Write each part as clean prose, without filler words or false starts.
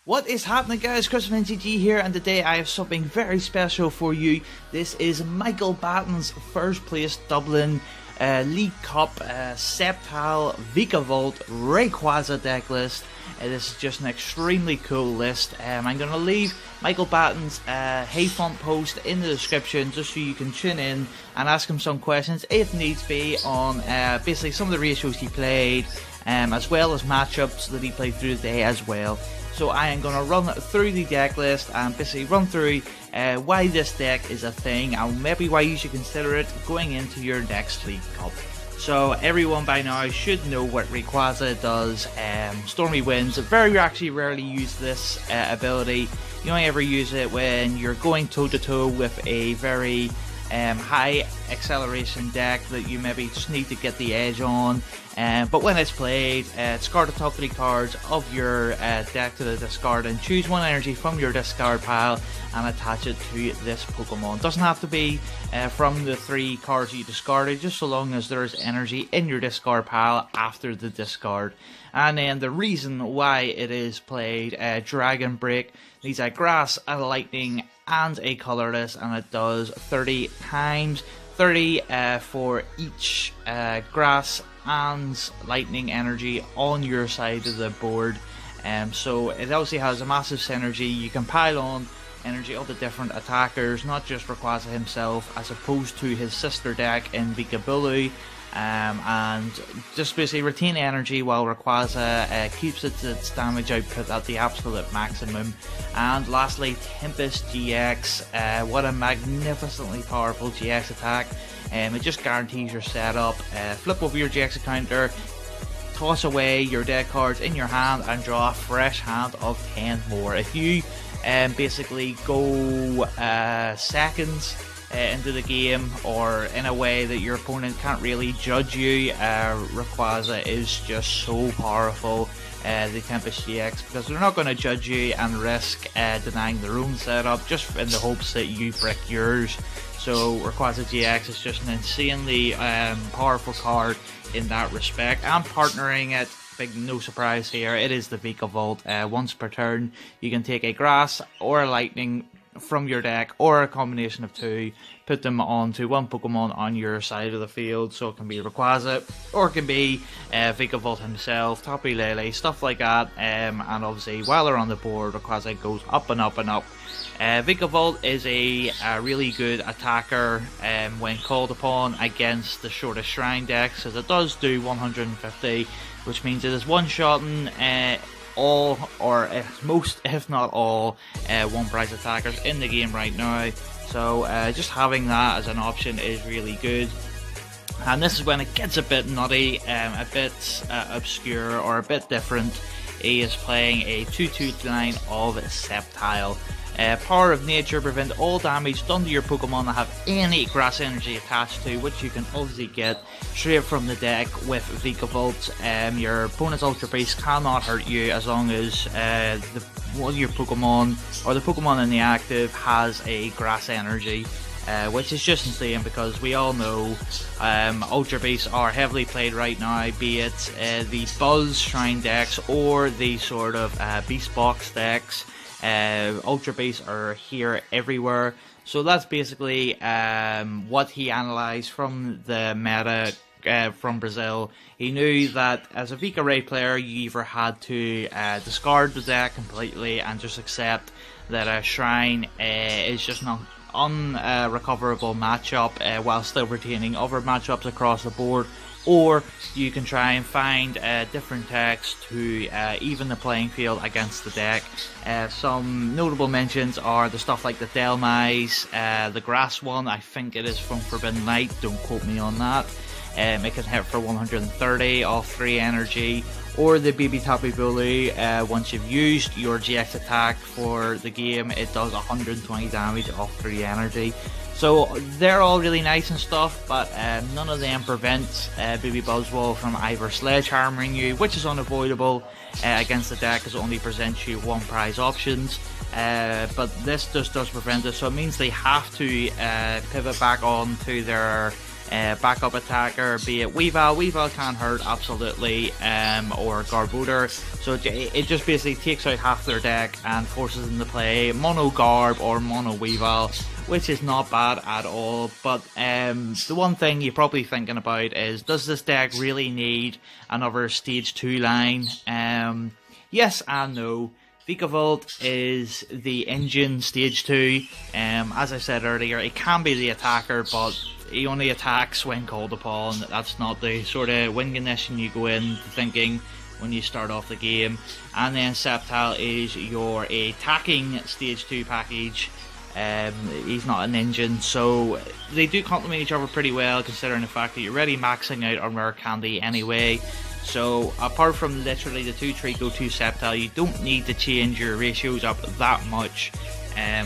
What is happening, guys? Chris from NGG here, and today I have something very special for you. This is Michael Batten's first place Dublin League Cup Sceptile VikaVolt Rayquaza deck list. This is just an extremely cool list. I'm going to leave Michael Batten's Heyfonte post in the description just so you can tune in and ask him some questions if needs be on basically some of the ratios he played, as well as matchups that he played through the day as well. So I am going to run through the deck list and basically run through why this deck is a thing and maybe why you should consider it going into your next League Cup. So everyone by now should know what Rayquaza does. Stormy Winds, actually rarely use this ability. You only ever use it when you're going toe to toe with a very high acceleration deck that you maybe just need to get the edge on. But when it's played, discard the top 3 cards of your deck to the discard and choose 1 energy from your discard pile and attach it to this Pokemon. Doesn't have to be from the 3 cards you discarded, just so long as there is energy in your discard pile after the discard. And then the reason why it is played, Dragon Break needs a Grass, a Lightning, and a Colorless, and it does 30 times. 30 for each Grass and Lightning energy on your side of the board. So it obviously has a massive synergy. You can pile on energy of the different attackers, not just Rayquaza himself, as opposed to his sister deck in Vikabulu. And just basically retain energy while Rayquaza keeps its damage output at the absolute maximum. And lastly, Tempest GX. What a magnificently powerful GX attack. It just guarantees your setup. Flip over your GX counter, toss away your deck cards in your hand and draw a fresh hand of 10 more. If you basically go seconds into the game, or in a way that your opponent can't really judge you, Rayquaza is just so powerful, the Tempest GX, because they're not going to judge you and risk denying their own setup just in the hopes that you brick yours. So Rayquaza GX is just an insanely powerful card in that respect. And partnering it, big no surprise here, it is the VikaVolt. Once per turn you can take a Grass or a Lightning from your deck, or a combination of 2, put them onto 1 Pokemon on your side of the field. So it can be Rayquaza, or it can be VikaVolt himself, Tapu Lele, stuff like that. And obviously while they're on the board, Rayquaza goes up and up and up. VikaVolt is a really good attacker when called upon against the shortest shrine decks, as it does do 150, which means it is one-shotting all, or most if not all, one price attackers in the game right now. So just having that as an option is really good. And this is when it gets a bit nutty, a bit obscure, or a bit different. He is playing a 2/2/9 of Sceptile. Power of Nature, prevent all damage done to your Pokemon that have any Grass energy attached to, which you can obviously get straight from the deck with VikaVolt. Your opponent's Ultra Beast cannot hurt you as long as one of your Pokemon, or the Pokemon in the active, has a Grass energy. Which is just insane, because we all know Ultra Beasts are heavily played right now, be it the Buzz Shrine decks or the sort of Beast Box decks. Ultra Beasts are here everywhere. So that's basically what he analysed from the meta from Brazil. He knew that as a VikaRay player, you either had to discard the deck completely and just accept that a Shrine is just not unrecoverable matchup while still retaining other matchups across the board, or you can try and find different decks to even the playing field against the deck. Some notable mentions are the stuff like the Delmise, the Grass one, I think it is from Forbidden Light, don't quote me on that. It can hit for 130 off 3 energy, or the Baby Tapu Bulu. Once you've used your GX attack for the game, it does 120 damage off 3 energy. So they're all really nice and stuff, but none of them prevents Baby Buzzwole from either sledgehammering you, which is unavoidable against the deck, as it only presents you 1 prize options. But this just does prevent it, so it means they have to pivot back on to their backup attacker, be it Weavile can hurt absolutely, or Garbooter. So it just basically takes out half their deck and forces them to play Mono Garb or Mono Weavile, which is not bad at all. But the one thing you're probably thinking about is, does this deck really need another Stage 2 line? Yes and no. Vikavolt is the engine Stage 2. As I said earlier, it can be the attacker, but he only attacks when called upon. That's not the sort of win condition you go in thinking when you start off the game. And then Sceptile is your attacking Stage 2 package. He's not an engine, so they do complement each other pretty well, considering the fact that you're already maxing out on rare candy anyway. So apart from literally the 2 Trico, 2 Sceptile, you don't need to change your ratios up that much,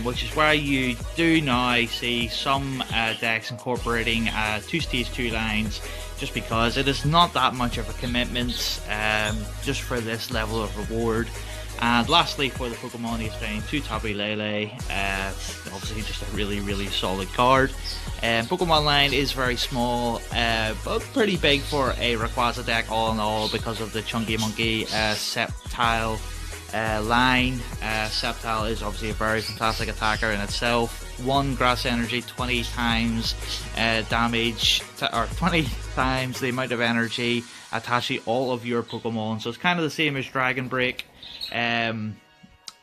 which is why you do now see some decks incorporating 2 Stage 2 lines, just because it is not that much of a commitment just for this level of reward. And lastly, for the Pokemon, he's playing 2 Tapu Lele, obviously just a really solid card. Pokemon line is very small, but pretty big for a Rayquaza deck all in all, because of the Chunky Monkey Sceptile line. Sceptile is obviously a very fantastic attacker in itself. 1 Grass Energy, 20 times damage, or 20 times the amount of energy attached to all of your Pokemon. So it's kind of the same as Dragon Break,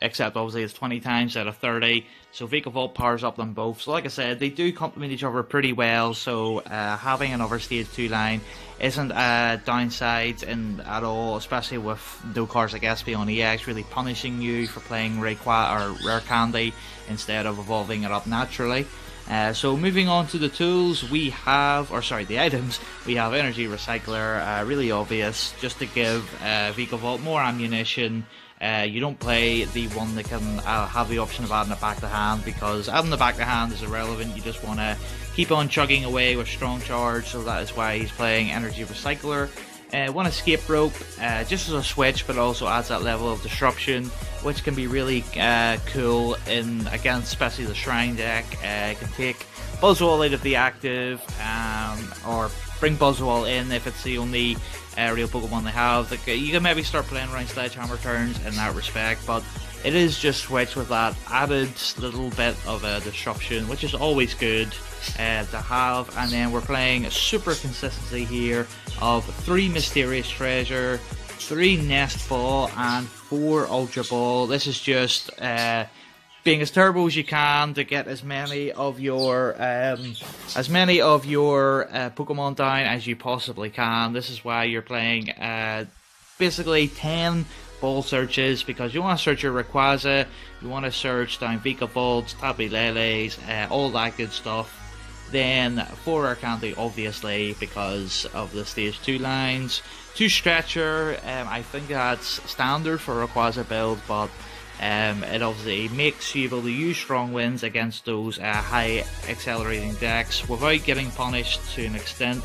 except obviously it's 20 times instead of 30. So Vikavolt powers up them both. So like I said, they do complement each other pretty well. So having another Stage 2 line isn't a downside at all, especially with no cards like Espeon EX really punishing you for playing Rayquaza or Rare Candy instead of evolving it up naturally. So moving on to the tools, we have, the items, we have Energy Recycler, really obvious, just to give Vikavolt more ammunition. You don't play the one that can have the option of adding it back to hand, because adding the back to hand is irrelevant. You just want to keep on chugging away with Strong Charge, so that is why he's playing Energy Recycler. One Escape Rope, just as a switch, but also adds that level of disruption, which can be really cool against especially the Shrine deck. It can take Buzzwole out of the active, or bring Buzzwole in if it's the only real Pokemon they have. You can maybe start playing around Sledgehammer turns in that respect, but it is just switch with that added little bit of disruption, which is always good to have. And then we're playing a super consistency here of 3 Mysterious Treasure, 3 Nest Ball, and 4 Ultra Ball. This is just being as turbo as you can to get as many of your Pokemon down as you possibly can. This is why you're playing basically 10 ball searches, because you want to search your Rayquaza, you want to search down Vikavolts, Tapu Leles, all that good stuff. Then 4 Rare Candy, obviously, because of the Stage 2 lines. 2 Stretcher, I think that's standard for a Rayquaza build, but it obviously makes you able to use strong winds against those high accelerating decks without getting punished to an extent.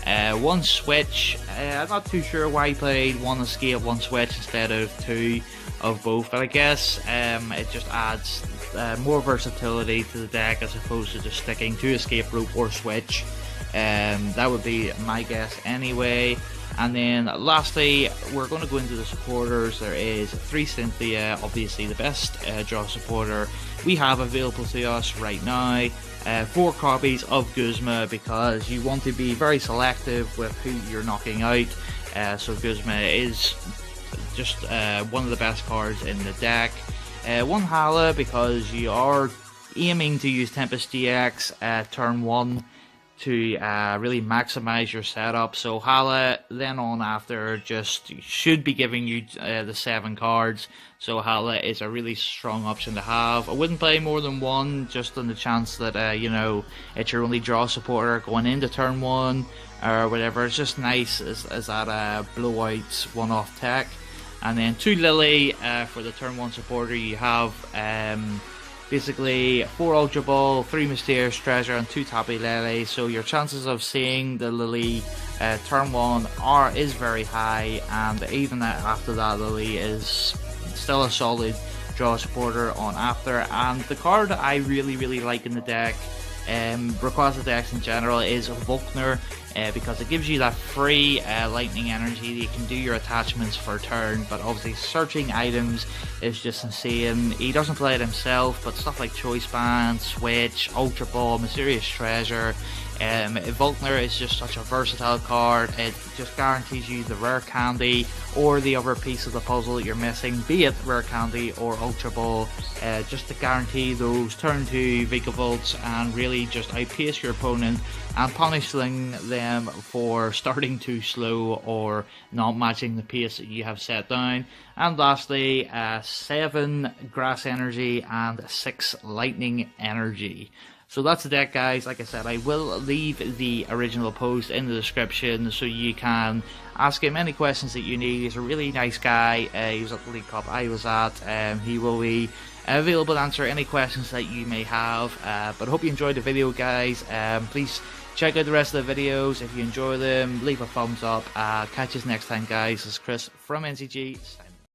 1 Switch, I'm not too sure why he played 1 Escape, 1 Switch instead of 2 of both, but I guess it just adds more versatility to the deck as opposed to just sticking to Escape Rope or Switch. That would be my guess anyway. And then lastly, we're going to go into the supporters. There is 3 Cynthia, obviously the best draw supporter we have available to us right now. 4 copies of Guzma, because you want to be very selective with who you're knocking out. So Guzma is just one of the best cards in the deck. 1 Hala, because you are aiming to use Tempest GX turn 1 to really maximize your setup. So Hala then on after just should be giving you the 7 cards. So Hala is a really strong option to have. I wouldn't play more than 1, just on the chance that it's your only draw supporter going into turn 1 or whatever. It's just nice as that blowout one-off tech. And then 2 Lily for the turn 1 supporter. You have basically 4 Ultra Ball, 3 Mysterious Treasure, and 2 Tapu Lele. So your chances of seeing the Lily turn 1 is very high, and even after that, Lily is still a solid draw supporter on after. And the card I really like in the deck Rayquaza decks in general is Volkner, because it gives you that free lightning energy. You can do your attachments for a turn, but obviously searching items is just insane. He doesn't play it himself, but stuff like Choice Band, Switch, Ultra Ball, Mysterious Treasure. Volkner is just such a versatile card. It just guarantees you the rare candy or the other piece of the puzzle that you're missing, be it rare candy or Ultra Ball, just to guarantee those turn 2 Vikavolts and really just outpace your opponent and punishing them for starting too slow or not matching the pace that you have set down. And lastly, 7 Grass Energy and 6 Lightning Energy. So that's the deck, guys. Like I said, I will leave the original post in the description so you can ask him any questions that you need. He's a really nice guy. He was at the League Cup I was at. He will be available to answer any questions that you may have. But I hope you enjoyed the video, guys. Please check out the rest of the videos. If you enjoy them, leave a thumbs up. Catch us next time, guys. This is Chris from NCG.